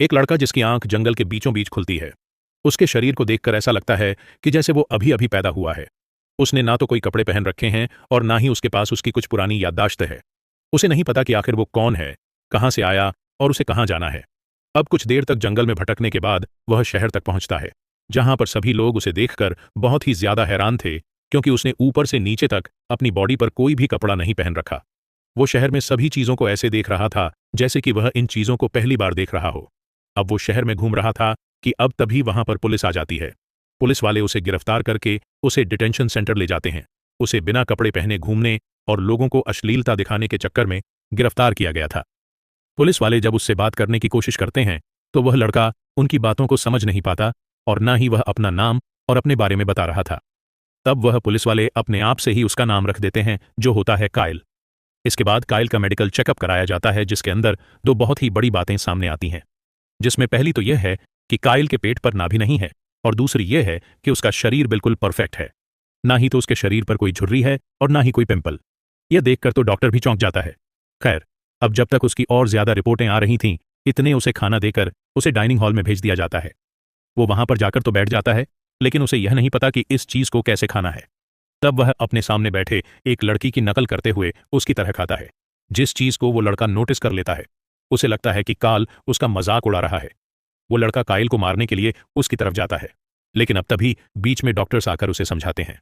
एक लड़का जिसकी आंख जंगल के बीचों बीच खुलती है। उसके शरीर को देखकर ऐसा लगता है कि जैसे वो अभी अभी पैदा हुआ है। उसने ना तो कोई कपड़े पहन रखे हैं और ना ही उसके पास उसकी कुछ पुरानी याददाश्त है। उसे नहीं पता कि आखिर वो कौन है, कहाँ से आया और उसे कहाँ जाना है। अब कुछ देर तक जंगल में भटकने के बाद वह शहर तक पहुंचता है, जहां पर सभी लोग उसे देखकर बहुत ही ज्यादा हैरान थे, क्योंकि उसने ऊपर से नीचे तक अपनी बॉडी पर कोई भी कपड़ा नहीं पहन रखा। वो शहर में सभी चीजों को ऐसे देख रहा था जैसे कि वह इन चीजों को पहली बार देख रहा हो। अब वो शहर में घूम रहा था कि अब तभी वहां पर पुलिस आ जाती है। पुलिस वाले उसे गिरफ्तार करके उसे डिटेंशन सेंटर ले जाते हैं। उसे बिना कपड़े पहने घूमने और लोगों को अश्लीलता दिखाने के चक्कर में गिरफ्तार किया गया था। पुलिस वाले जब उससे बात करने की कोशिश करते हैं तो वह लड़का उनकी बातों को समझ नहीं पाता और ना ही वह अपना नाम और अपने बारे में बता रहा था। तब वह पुलिस वाले अपने आप से ही उसका नाम रख देते हैं, जो होता है कायल। इसके बाद कायल का मेडिकल चेकअप कराया जाता है, जिसके अंदर दो बहुत ही बड़ी बातें सामने आती हैं। जिसमें पहली तो यह है कि कायल के पेट पर नाभि नहीं है, और दूसरी यह है कि उसका शरीर बिल्कुल परफेक्ट है। ना ही तो उसके शरीर पर कोई झुर्री है और ना ही कोई पिंपल। यह देखकर तो डॉक्टर भी चौंक जाता है। खैर, अब जब तक उसकी और ज्यादा रिपोर्टें आ रही थीं, इतने उसे खाना देकर उसे डाइनिंग हॉल में भेज दिया जाता है। वो वहां पर जाकर तो बैठ जाता है, लेकिन उसे यह नहीं पता कि इस चीज को कैसे खाना है। तब वह अपने सामने बैठे एक लड़की की नकल करते हुए उसकी तरह खाता है। जिस चीज को वो लड़का नोटिस कर लेता है, उसे लगता है कि काल उसका मजाक उड़ा रहा है। वो लड़का कायल को मारने के लिए उसकी तरफ जाता है, लेकिन अब तभी बीच में डॉक्टर्स आकर उसे समझाते हैं।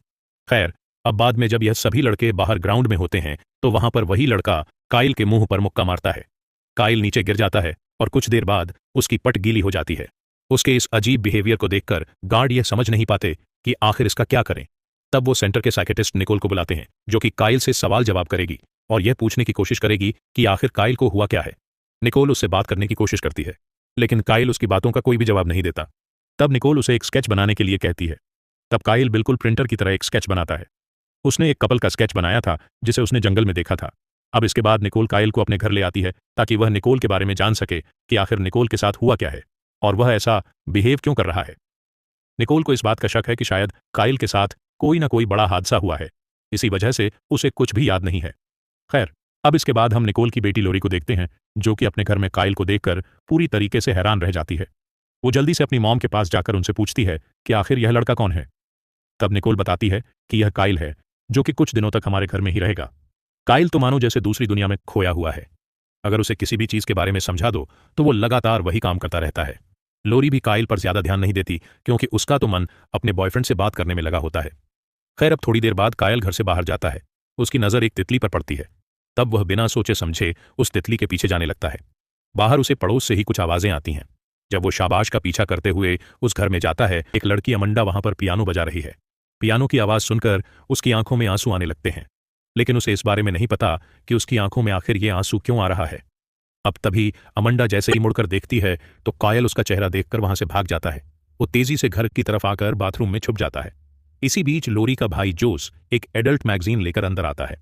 खैर, अब बाद में जब यह सभी लड़के बाहर ग्राउंड में होते हैं तो वहां पर वही लड़का कायल के मुंह पर मुक्का मारता है। कायल नीचे गिर जाता है और कुछ देर बाद उसकी पट गीली हो जाती है। उसके इस अजीब बिहेवियर को देखकर गार्ड यह समझ नहीं पाते कि आखिर इसका क्या करें। तब वो सेंटर के साइकेट्रिस्ट निकोल को बुलाते हैं, जो कि कायल से सवाल जवाब करेगी और यह पूछने की कोशिश करेगी कि आखिर कायल को हुआ क्या है। निकोल उससे बात करने की कोशिश करती है, लेकिन कायल उसकी बातों का कोई भी जवाब नहीं देता। तब निकोल उसे एक स्केच बनाने के लिए कहती है। तब कायल बिल्कुल प्रिंटर की तरह एक स्केच बनाता है। उसने एक कपल का स्केच बनाया था जिसे उसने जंगल में देखा था। अब इसके बाद निकोल कायल को अपने घर ले आती है ताकि वह निकोल के बारे में जान सके कि आखिर निकोल के साथ हुआ क्या है और वह ऐसा बिहेव क्यों कर रहा है। निकोल को इस बात का शक है कि शायद कायल के साथ कोई ना कोई बड़ा हादसा हुआ है, इसी वजह से उसे कुछ भी याद नहीं है। खैर, अब इसके बाद हम निकोल की बेटी लोरी को देखते हैं, जो कि अपने घर में कायल को देखकर पूरी तरीके से हैरान रह जाती है। वो जल्दी से अपनी मॉम के पास जाकर उनसे पूछती है कि आखिर यह लड़का कौन है। तब निकोल बताती है कि यह कायल है, जो कि कुछ दिनों तक हमारे घर में ही रहेगा। कायल तो मानो जैसे दूसरी दुनिया में खोया हुआ है। अगर उसे किसी भी चीज के बारे में समझा दो तो वो लगातार वही काम करता रहता है। लोरी भी कायल पर ज्यादा ध्यान नहीं देती, क्योंकि उसका तो मन अपने बॉयफ्रेंड से बात करने में लगा होता है। खैर, अब थोड़ी देर बाद कायल घर से बाहर जाता है। उसकी नजर एक तितली पर पड़ती है। तब वह बिना सोचे समझे उस तितली के पीछे जाने लगता है। बाहर उसे पड़ोस से ही कुछ आवाजें आती हैं। जब वो शाबाश का पीछा करते हुए उस घर में जाता है, एक लड़की अमंडा वहां पर पियानो बजा रही है। पियानो की आवाज सुनकर उसकी आंखों में आंसू आने लगते हैं, लेकिन उसे इस बारे में नहीं पता कि उसकी आंखों में आखिर ये आंसू क्यों आ रहा है। अब तभी अमंडा जैसे ही मुड़कर देखती है तो कायल उसका चेहरा देखकर वहां से भाग जाता है। वो तेजी से घर की तरफ आकर बाथरूम में छुप जाता है। इसी बीच लोरी का भाई जोस एक एडल्ट मैगजीन लेकर अंदर आता है।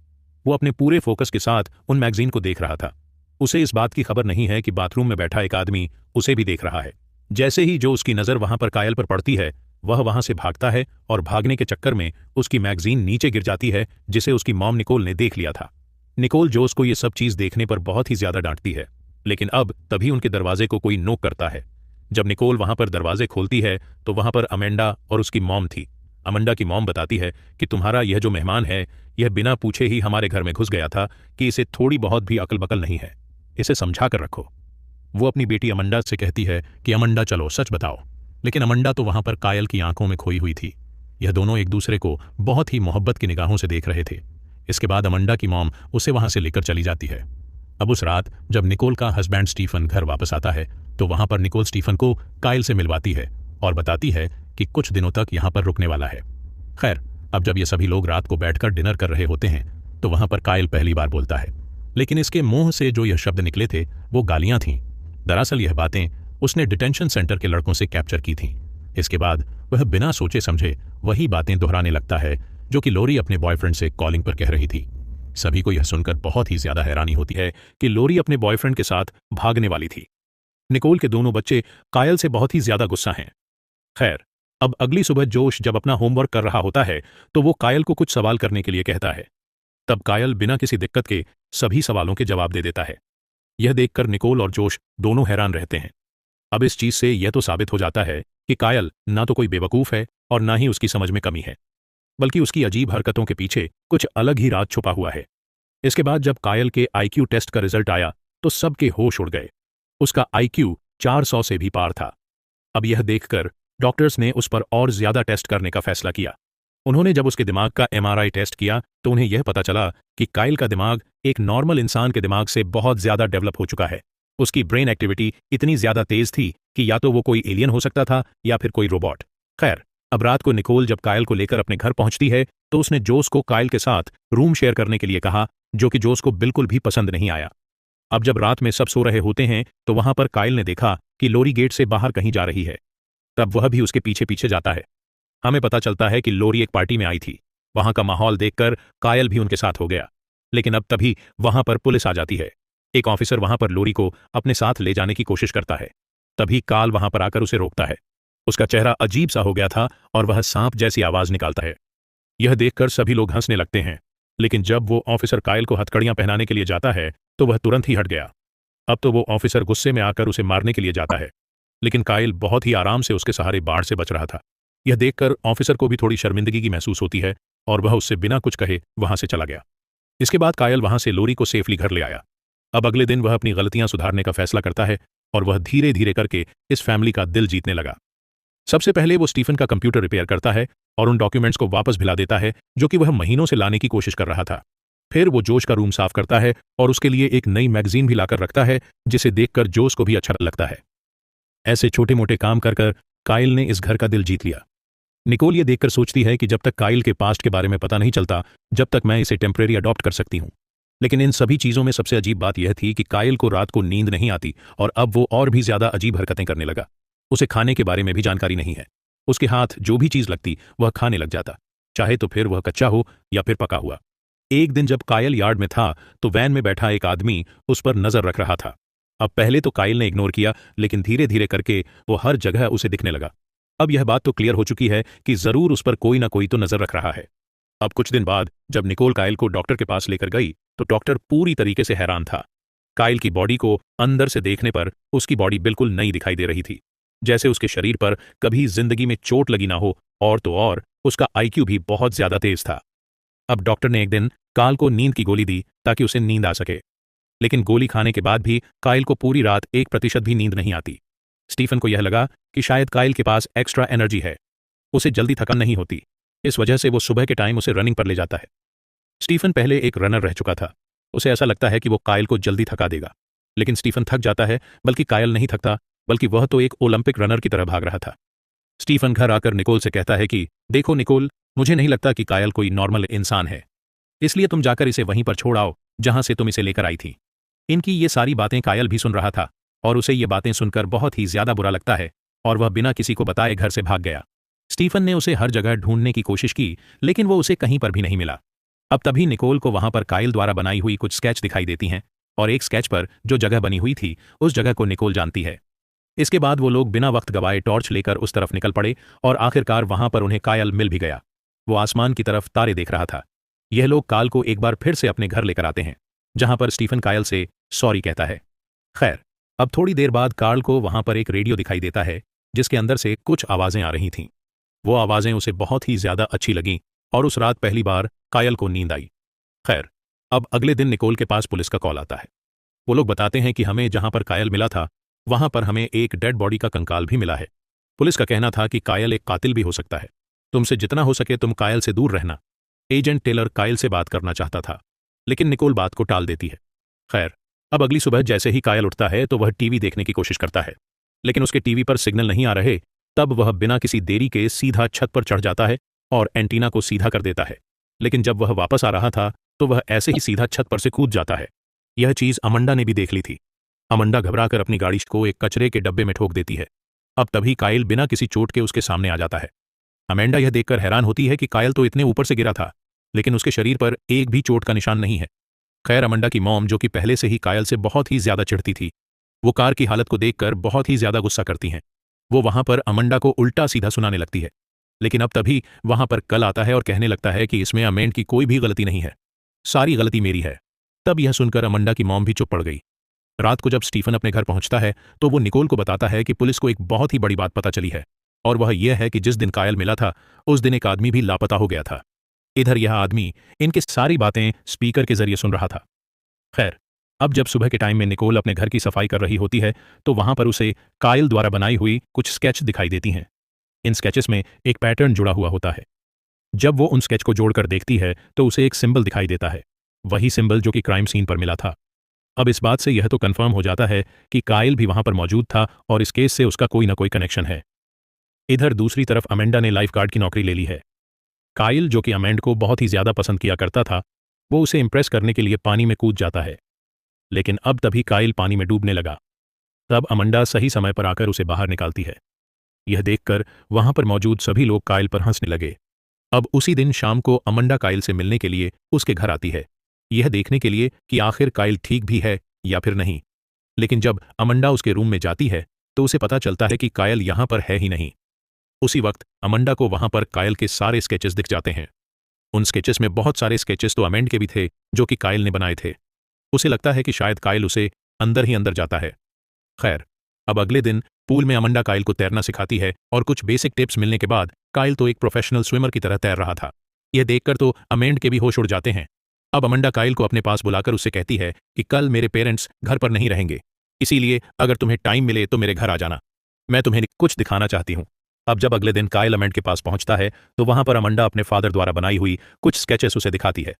वो अपने पूरे फोकस के साथ उन मैगजीन को देख रहा था। उसे इस बात की खबर नहीं है कि बाथरूम में बैठा एक आदमी उसे भी देख रहा है। जैसे ही जो उसकी नजर वहां पर कायल पर पड़ती है, वह वहां से भागता है और भागने के चक्कर में उसकी मैगजीन नीचे गिर जाती है, जिसे उसकी मॉम निकोल ने देख लिया था। निकोल जोस को ये सब चीज देखने पर बहुत ही ज्यादा डांटती है, लेकिन अब तभी उनके दरवाजे को कोई नोक करता है। जब निकोल वहां पर दरवाजे खोलती है तो वहां पर अमेंडा और उसकी मॉम थी। अमंडा की मॉम बताती है कि तुम्हारा यह जो मेहमान है, यह बिना पूछे ही हमारे घर में घुस गया था कि इसे थोड़ी बहुत भी अकल बकल नहीं है, इसे समझा कर रखो। वो अपनी बेटी अमंडा से कहती है कि अमंडा चलो सच बताओ, लेकिन अमंडा तो वहां पर कायल की आंखों में खोई हुई थी। यह दोनों एक दूसरे को बहुत ही मोहब्बत की निगाहों से देख रहे थे। इसके बाद अमंडा की मॉम उसे वहां से लेकर चली जाती है। अब उस रात जब निकोल का हस्बैंड स्टीफन घर वापस आता है तो वहां पर निकोल स्टीफन को कायल से मिलवाती है और बताती है कि कुछ दिनों तक यहां पर रुकने वाला है। खैर, अब जब ये सभी लोग रात को बैठकर डिनर कर रहे होते हैं तो वहां पर कायल पहली बार बोलता है, लेकिन इसके मुंह से जो यह शब्द निकले थे वो गालियां थीं। दरअसल यह बातें उसने डिटेंशन सेंटर के लड़कों से कैप्चर की थीं। इसके बाद वह बिना सोचे समझे वही बातें दोहराने लगता है जो कि लोरी अपने बॉयफ्रेंड से कॉलिंग पर कह रही थी। सभी को यह सुनकर बहुत ही ज्यादा हैरानी होती है कि लोरी अपने बॉयफ्रेंड के साथ भागने वाली थी। निकोल के दोनों बच्चे कायल से बहुत ही ज्यादा गुस्सा हैं। खैर, अब अगली सुबह जोश जब अपना होमवर्क कर रहा होता है तो वो कायल को कुछ सवाल करने के लिए कहता है। तब कायल बिना किसी दिक्कत के सभी सवालों के जवाब दे देता है। यह देखकर निकोल और जोश दोनों हैरान रहते हैं। अब इस चीज से यह तो साबित हो जाता है कि कायल ना तो कोई बेवकूफ है और ना ही उसकी समझ में कमी है, बल्कि उसकी अजीब हरकतों के पीछे कुछ अलग ही राज छुपा हुआ है। इसके बाद जब कायल के आईक्यू टेस्ट का रिजल्ट आया तो सबके होश उड़ गए। उसका आईक्यू 400 से भी पार था। अब यह देखकर डॉक्टर्स ने उस पर और ज्यादा टेस्ट करने का फैसला किया। उन्होंने जब उसके दिमाग का एमआरआई टेस्ट किया तो उन्हें यह पता चला कि कायल का दिमाग एक नॉर्मल इंसान के दिमाग से बहुत ज्यादा डेवलप हो चुका है। उसकी ब्रेन एक्टिविटी इतनी ज्यादा तेज थी कि या तो वो कोई एलियन हो सकता था या फिर कोई रोबोट। खैर, अब रात को निकोल जब कायल को लेकर अपने घर पहुंचती है तो उसने जोस को कायल के साथ रूम शेयर करने के लिए कहा, जो कि जोस को बिल्कुल भी पसंद नहीं आया। अब जब रात में सब सो रहे होते हैं तो वहां पर कायल ने देखा कि लोरी गेट से बाहर कहीं जा रही है। तब वह भी उसके पीछे पीछे जाता है। हमें पता चलता है कि लोरी एक पार्टी में आई थी। वहां का माहौल देखकर कायल भी उनके साथ हो गया। लेकिन अब तभी वहां पर पुलिस आ जाती है। एक ऑफिसर वहां पर लोरी को अपने साथ ले जाने की कोशिश करता है। तभी काल वहां पर आकर उसे रोकता है। उसका चेहरा अजीब सा हो गया था और वह सांप जैसी आवाज निकालता है। यह देखकर सभी लोग हंसने लगते हैं, लेकिन जब वो ऑफिसर कायल को हथकड़ियां पहनाने के लिए जाता है तो वह तुरंत ही हट गया। अब तो वो ऑफिसर गुस्से में आकर उसे मारने के लिए जाता है, लेकिन कायल बहुत ही आराम से उसके सहारे बाढ़ से बच रहा था। यह देखकर ऑफिसर को भी थोड़ी शर्मिंदगी की महसूस होती है और वह उससे बिना कुछ कहे वहां से चला गया। इसके बाद कायल वहां से लोरी को सेफली घर ले आया। अब अगले दिन वह अपनी गलतियां सुधारने का फैसला करता है और वह धीरे धीरे करके इस फैमिली का दिल जीतने लगा। सबसे पहले वो स्टीफन का कंप्यूटर रिपेयर करता है और उन डॉक्यूमेंट्स को वापस भिला देता है जो कि वह महीनों से लाने की कोशिश कर रहा था। फिर वो जोश का रूम साफ करता है और उसके लिए एक नई मैगजीन भी लाकर रखता है, जिसे देखकर जोश को भी अच्छा लगता है। ऐसे छोटे मोटे काम कर कर कायल ने इस घर का दिल जीत लिया। निकोल ये देखकर सोचती है कि जब तक कायल के पास्ट के बारे में पता नहीं चलता, जब तक मैं इसे टेम्परेरी अडॉप्ट कर सकती हूं। लेकिन इन सभी चीजों में सबसे अजीब बात यह थी कि कायल को रात को नींद नहीं आती और अब वो और भी ज्यादा अजीब हरकतें करने लगा। उसे खाने के बारे में भी जानकारी नहीं है। उसके हाथ जो भी चीज लगती वह खाने लग जाता, चाहे तो फिर वह कच्चा हो या फिर पका हुआ। एक दिन जब कायल यार्ड में था तो वैन में बैठा एक आदमी उस पर नजर रख रहा था। अब पहले तो कायल ने इग्नोर किया, लेकिन धीरे धीरे करके वो हर जगह उसे दिखने लगा। अब यह बात तो क्लियर हो चुकी है कि जरूर उस पर कोई ना कोई तो नजर रख रहा है। अब कुछ दिन बाद जब निकोल कायल को डॉक्टर के पास लेकर गई तो डॉक्टर पूरी तरीके से हैरान था। कायल की बॉडी को अंदर से देखने पर उसकी बॉडी बिल्कुल नई दिखाई दे रही थी, जैसे उसके शरीर पर कभी जिंदगी में चोट लगी ना हो, और तो और उसका आईक्यू भी बहुत ज्यादा तेज था। अब डॉक्टर ने एक दिन कायल को नींद की गोली दी ताकि उसे नींद आ सके, लेकिन गोली खाने के बाद भी कायल को पूरी रात 1% भी नींद नहीं आती। स्टीफन को यह लगा कि शायद कायल के पास एक्स्ट्रा एनर्जी है, उसे जल्दी थकान नहीं होती, इस वजह से वो सुबह के टाइम उसे रनिंग पर ले जाता है। स्टीफन पहले एक रनर रह चुका था। उसे ऐसा लगता है कि वो कायल को जल्दी थका देगा, लेकिन स्टीफन थक जाता है, बल्कि कायल नहीं थकता, बल्कि वह तो एक ओलंपिक रनर की तरह भाग रहा था। स्टीफन घर आकर निकोल से कहता है कि देखो निकोल, मुझे नहीं लगता कि कायल कोई नॉर्मल इंसान है, इसलिए तुम जाकर इसे वहीं पर छोड़ आओ जहां से तुम इसे लेकर आई थी। इनकी ये सारी बातें कायल भी सुन रहा था और उसे ये बातें सुनकर बहुत ही ज्यादा बुरा लगता है और वह बिना किसी को बताए घर से भाग गया। स्टीफन ने उसे हर जगह ढूंढने की कोशिश की, लेकिन वो उसे कहीं पर भी नहीं मिला। अब तभी निकोल को वहां पर कायल द्वारा बनाई हुई कुछ स्केच दिखाई देती हैं और एक स्केच पर जो जगह बनी हुई थी उस जगह को निकोल जानती है। इसके बाद वो लोग बिना वक्त गवाए टॉर्च लेकर उस तरफ निकल पड़े और आखिरकार वहां पर उन्हें कायल मिल भी गया। वो आसमान की तरफ तारे देख रहा था। यह लोग कायल को एक बार फिर से अपने घर लेकर आते हैं, जहां पर स्टीफन कायल से सॉरी कहता है। खैर, अब थोड़ी देर बाद कार्ल को वहां पर एक रेडियो दिखाई देता है जिसके अंदर से कुछ आवाजें आ रही थीं। वो आवाजें उसे बहुत ही ज्यादा अच्छी लगीं और उस रात पहली बार कायल को नींद आई। खैर, अब अगले दिन निकोल के पास पुलिस का कॉल आता है। वो लोग बताते हैं कि हमें जहां पर कायल मिला था वहां पर हमें एक डेड बॉडी का कंकाल भी मिला है। पुलिस का कहना था कि कायल एक कातिल भी हो सकता है। तुमसे जितना हो सके तुम कायल से दूर रहना। एजेंट टेलर कायल से बात करना चाहता था, लेकिन निकोल बात को टाल देती है। खैर, अब अगली सुबह जैसे ही कायल उठता है तो वह टीवी देखने की कोशिश करता है, लेकिन उसके टीवी पर सिग्नल नहीं आ रहे। तब वह बिना किसी देरी के सीधा छत पर चढ़ जाता है और एंटीना को सीधा कर देता है। लेकिन जब वह वापस आ रहा था तो वह ऐसे ही सीधा छत पर से कूद जाता है। यह चीज अमंडा ने भी देख ली थी। अमंडा घबराकर अपनी गाड़ी को एक कचरे के डब्बे में ठोक देती है। अब तभी कायल बिना किसी चोट के उसके सामने आ जाता है। अमेंडा यह देखकर हैरान होती है कि कायल तो इतने ऊपर से गिरा था, लेकिन उसके शरीर पर एक भी चोट का निशान नहीं है। खैर, अमंडा की मॉम, जो कि पहले से ही कायल से बहुत ही ज्यादा चिढ़ती थी, वो कार की हालत को देखकर बहुत ही ज्यादा गुस्सा करती हैं। वो वहां पर अमंडा को उल्टा सीधा सुनाने लगती है, लेकिन अब तभी वहां पर कल आता है और कहने लगता है कि इसमें अमेंड की कोई भी गलती नहीं है, सारी गलती मेरी है। तब यह सुनकर अमंडा की मॉम भी चुप पड़ गई। रात को जब स्टीफन अपने घर पहुंचता है तो वो निकोल को बताता है कि पुलिस को एक बहुत ही बड़ी बात पता चली है, और वह यह है कि जिस दिन कायल मिला था उस दिन एक आदमी भी लापता हो गया था। इधर यह आदमी इनकी सारी बातें स्पीकर के जरिए सुन रहा था। खैर, अब जब सुबह के टाइम में निकोल अपने घर की सफाई कर रही होती है तो वहां पर उसे कायल द्वारा बनाई हुई कुछ स्केच दिखाई देती हैं। इन स्केचेस में एक पैटर्न जुड़ा हुआ होता है। जब वो उन स्केच को जोड़कर देखती है तो उसे एक सिंबल दिखाई देता है, वही सिंबल जो कि क्राइम सीन पर मिला था। अब इस बात से यह तो कंफर्म हो जाता है कि कायल भी वहां पर मौजूद था और इस केस से उसका कोई ना कोई कनेक्शन है। इधर दूसरी तरफ अमेंडा ने लाइफ गार्ड की नौकरी ले ली है। कायल, जो कि अमेंड को बहुत ही ज्यादा पसंद किया करता था, वो उसे इंप्रेस करने के लिए पानी में कूद जाता है। लेकिन अब तभी कायल पानी में डूबने लगा। तब अमंडा सही समय पर आकर उसे बाहर निकालती है। यह देखकर वहां पर मौजूद सभी लोग कायल पर हंसने लगे। अब उसी दिन शाम को अमंडा कायल से मिलने के लिए उसके घर आती है, यह देखने के लिए कि आखिर कायल ठीक भी है या फिर नहीं। लेकिन जब अमंडा उसके रूम में जाती है तो उसे पता चलता है कि कायल यहां पर है ही नहीं। उसी वक्त अमंडा को वहां पर कायल के सारे स्केचेस दिख जाते हैं। उन स्केचेस में बहुत सारे स्केचेस तो अमेंड के भी थे जो कि कायल ने बनाए थे। उसे लगता है कि शायद कायल उसे अंदर ही अंदर जाता है। खैर, अब अगले दिन पूल में अमंडा कायल को तैरना सिखाती है और कुछ बेसिक टिप्स मिलने के बाद कायल तो एक प्रोफेशनल स्विमर की तरह तैर रहा था। यह देखकर तो अमेंड के भी होश उड़ जाते हैं। अब अमंडा कायल को अपने पास बुलाकर उससे कहती है कि कल मेरे पेरेंट्स घर पर नहीं रहेंगे, इसीलिए अगर तुम्हें टाइम मिले तो मेरे घर आ जाना, मैं तुम्हें कुछ दिखाना चाहती हूँ। अब जब अगले दिन कायल अमेंड के पास पहुंचता है तो वहां पर अमंडा अपने फादर द्वारा बनाई हुई कुछ स्केचेस उसे दिखाती है।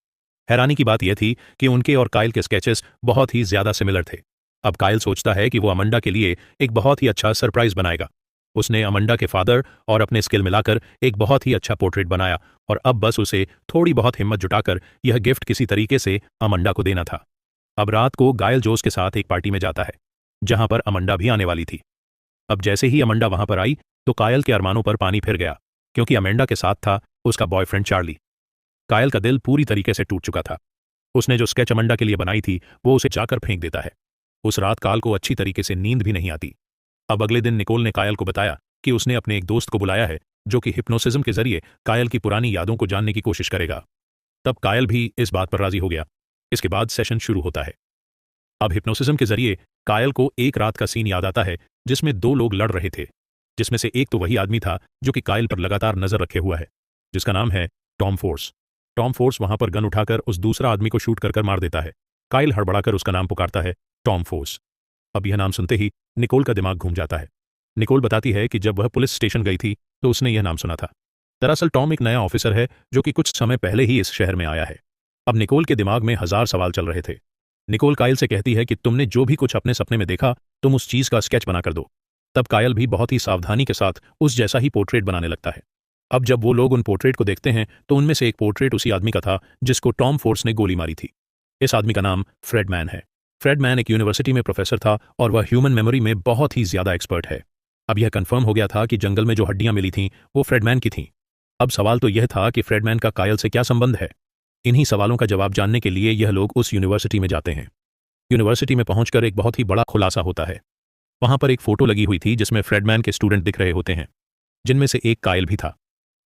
हैरानी की बात यह थी कि उनके और कायल के स्केचेस बहुत ही ज्यादा सिमिलर थे। अब कायल सोचता है कि वो अमंडा के लिए एक बहुत ही अच्छा सरप्राइज बनाएगा। उसने अमंडा के फादर और अपने स्किल मिलाकर एक बहुत ही अच्छा पोर्ट्रेट बनाया और अब बस उसे थोड़ी बहुत हिम्मत जुटाकर यह गिफ्ट किसी तरीके से अमंडा को देना था। अब रात को गायल जोस के साथ एक पार्टी में जाता है जहां पर अमंडा भी आने वाली थी। अब जैसे ही अमंडा वहां पर आई तो कायल के अरमानों पर पानी फिर गया, क्योंकि अमेंडा के साथ था उसका बॉयफ्रेंड चार्ली। कायल का दिल पूरी तरीके से टूट चुका था। उसने जो स्केच अमंडा के लिए बनाई थी वो उसे जाकर फेंक देता है। उस रात कायल को अच्छी तरीके से नींद भी नहीं आती। अब अगले दिन निकोल ने कायल को बताया कि उसने अपने एक दोस्त को बुलाया है जो कि हिप्नोसिज्म के जरिए कायल की पुरानी यादों को जानने की कोशिश करेगा। तब कायल भी इस बात पर राजी हो गया। इसके बाद सेशन शुरू होता है। अब हिप्नोसिज्म के जरिए कायल को एक रात का सीन याद आता है जिसमें दो लोग लड़ रहे थे, जिसमें से एक तो वही आदमी था जो कि कायल पर लगातार नजर रखे हुआ है, जिसका नाम है टॉम फोर्स। टॉम फोर्स वहां पर गन उठाकर उस दूसरा आदमी को शूट कर मार देता है। कायल हड़बड़ाकर उसका नाम पुकारता है, टॉम फोर्स। अब यह नाम सुनते ही निकोल का दिमाग घूम जाता है। निकोल बताती है कि जब वह पुलिस स्टेशन गई थी तो उसने यह नाम सुना था। दरअसल टॉम एक नया ऑफिसर है जो कि कुछ समय पहले ही इस शहर में आया है। अब निकोल के दिमाग में हजार सवाल चल रहे थे। निकोल कायल से कहती है कि तुमने जो भी कुछ अपने सपने में देखा तुम उस चीज का स्केच बना कर दो। तब कायल भी बहुत ही सावधानी के साथ उस जैसा ही पोर्ट्रेट बनाने लगता है। अब जब वो लोग उन पोर्ट्रेट को देखते हैं तो उनमें से एक पोर्ट्रेट उसी आदमी का था जिसको टॉम फोर्स ने गोली मारी थी। इस आदमी का नाम फ्रेडमैन है। फ्रेडमैन एक यूनिवर्सिटी में प्रोफेसर था और वह ह्यूमन मेमोरी में बहुत ही ज्यादा एक्सपर्ट है। अब यह कंफर्म हो गया था कि जंगल में जो हड्डियां मिली थीं वो फ्रेडमैन की थीं। अब सवाल तो यह था कि फ्रेडमैन का कायल से क्या संबंध है। इन्हीं सवालों का जवाब जानने के लिए यह लोग उस यूनिवर्सिटी में जाते हैं। यूनिवर्सिटी में पहुंचकर एक बहुत ही बड़ा खुलासा होता है। वहां पर एक फोटो लगी हुई थी जिसमें फ्रेडमैन के स्टूडेंट दिख रहे होते हैं, जिनमें से एक कायल भी था।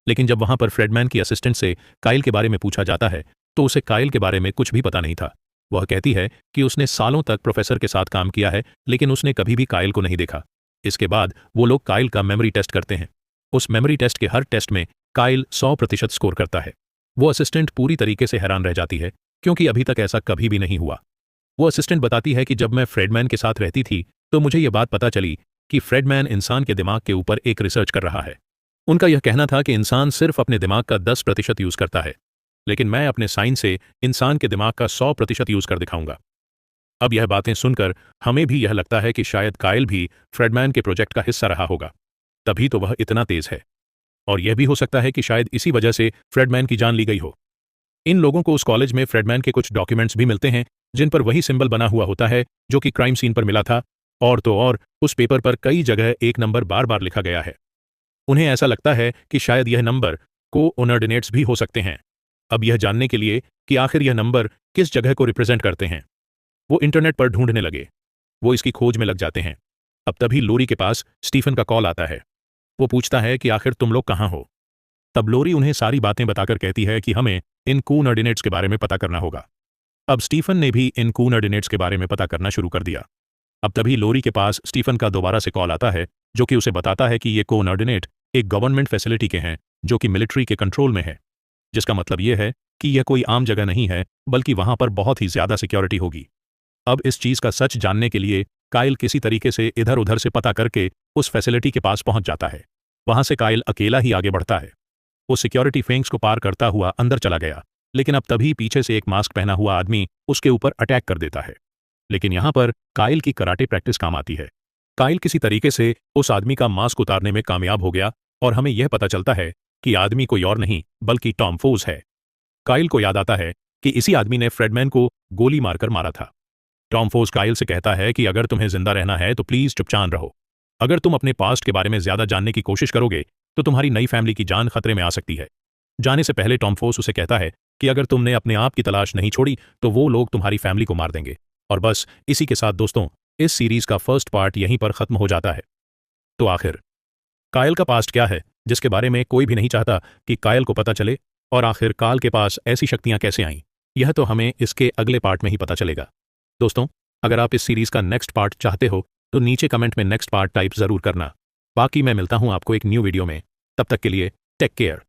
लेकिन जब वहां पर फ्रेडमैन की असिस्टेंट से कायल के बारे में पूछा जाता है तो उसे कायल के बारे में कुछ भी पता नहीं था। वह कहती है कि उसने सालों तक प्रोफेसर के साथ काम किया है लेकिन उसने कभी भी कायल को नहीं देखा। इसके बाद वो लोग कायल का मेमोरी टेस्ट करते हैं। उस मेमोरी टेस्ट के हर टेस्ट में कायल 100% स्कोर करता है। वो असिस्टेंट पूरी तरीके से हैरान रह जाती है क्योंकि अभी तक ऐसा कभी भी नहीं हुआ। वो असिस्टेंट बताती है कि जब मैं फ्रेडमैन के साथ रहती थी तो मुझे यह बात पता चली कि फ्रेडमैन इंसान के दिमाग के ऊपर एक रिसर्च कर रहा है। उनका यह कहना था कि इंसान सिर्फ अपने दिमाग का 10% यूज करता है, लेकिन मैं अपने साइंस से इंसान के दिमाग का 100% यूज कर दिखाऊंगा। अब यह बातें सुनकर हमें भी यह लगता है कि शायद कायल भी फ्रेडमैन के प्रोजेक्ट का हिस्सा रहा होगा, तभी तो वह इतना तेज है। और यह भी हो सकता है कि शायद इसी वजह से फ्रेडमैन की जान ली गई हो। इन लोगों को उस कॉलेज में फ्रेडमैन के कुछ डॉक्यूमेंट्स भी मिलते हैं जिन पर वही सिंबल बना हुआ होता है जो कि क्राइम सीन पर मिला था, और तो और उस पेपर पर कई जगह एक नंबर बार बार लिखा गया है। उन्हें ऐसा लगता है कि शायद यह नंबर कोऑर्डिनेट्स भी हो सकते हैं। अब यह जानने के लिए कि आखिर यह नंबर किस जगह को रिप्रेजेंट करते हैं वो इंटरनेट पर ढूंढने लगे। वो इसकी खोज में लग जाते हैं। अब तभी लोरी के पास स्टीफन का कॉल आता है। वो पूछता है कि आखिर तुम लोग कहाँ हो। तब लोरी उन्हें सारी बातें बताकर कहती है कि हमें इन कोऑर्डिनेट्स के बारे में पता करना होगा। अब स्टीफन ने भी इन कोऑर्डिनेट्स के बारे में पता करना शुरू कर दिया। अब तभी लोरी के पास स्टीफन का दोबारा से कॉल आता है, जो कि उसे बताता है कि ये कोऑर्डिनेट एक गवर्नमेंट फैसिलिटी के हैं जो कि मिलिट्री के कंट्रोल में है, जिसका मतलब ये है कि यह कोई आम जगह नहीं है, बल्कि वहां पर बहुत ही ज्यादा सिक्योरिटी होगी। अब इस चीज का सच जानने के लिए काइल किसी तरीके से इधर उधर से पता करके उस फैसिलिटी के पास पहुंच जाता है। वहां से काइल अकेला ही आगे बढ़ता है। वो सिक्योरिटी फेंस को पार करता हुआ अंदर चला गया, लेकिन अब तभी पीछे से एक मास्क पहना हुआ आदमी उसके ऊपर अटैक कर देता है। लेकिन यहां पर काइल की कराटे प्रैक्टिस काम आती है। काइल किसी तरीके से उस आदमी का मास्क उतारने में कामयाब हो गया और हमें यह पता चलता है कि आदमी कोई और नहीं बल्कि टॉम फोर्स है। काइल को याद आता है कि इसी आदमी ने फ्रेडमैन को गोली मारकर मारा था। टॉम फोर्स काइल से कहता है कि अगर तुम्हें जिंदा रहना है तो प्लीज चुपचाप रहो। अगर तुम अपने पास्ट के बारे में ज्यादा जानने की कोशिश करोगे तो तुम्हारी नई फैमिली की जान खतरे में आ सकती है। जाने से पहले टॉम फोर्स उसे कहता है कि अगर तुमने अपने आप की तलाश नहीं छोड़ी तो वो लोग तुम्हारी फैमिली को मार देंगे। और बस इसी के साथ दोस्तों, इस सीरीज का फर्स्ट पार्ट यहीं पर खत्म हो जाता है। तो आखिर काइल का पास्ट क्या है जिसके बारे में कोई भी नहीं चाहता कि काइल को पता चले, और आखिर काल के पास ऐसी शक्तियां कैसे आईं, यह तो हमें इसके अगले पार्ट में ही पता चलेगा। दोस्तों, अगर आप इस सीरीज का नेक्स्ट पार्ट चाहते हो तो नीचे कमेंट में नेक्स्ट पार्ट टाइप जरूर करना। बाकी मैं मिलता हूं आपको एक न्यू वीडियो में। तब तक के लिए टेक केयर।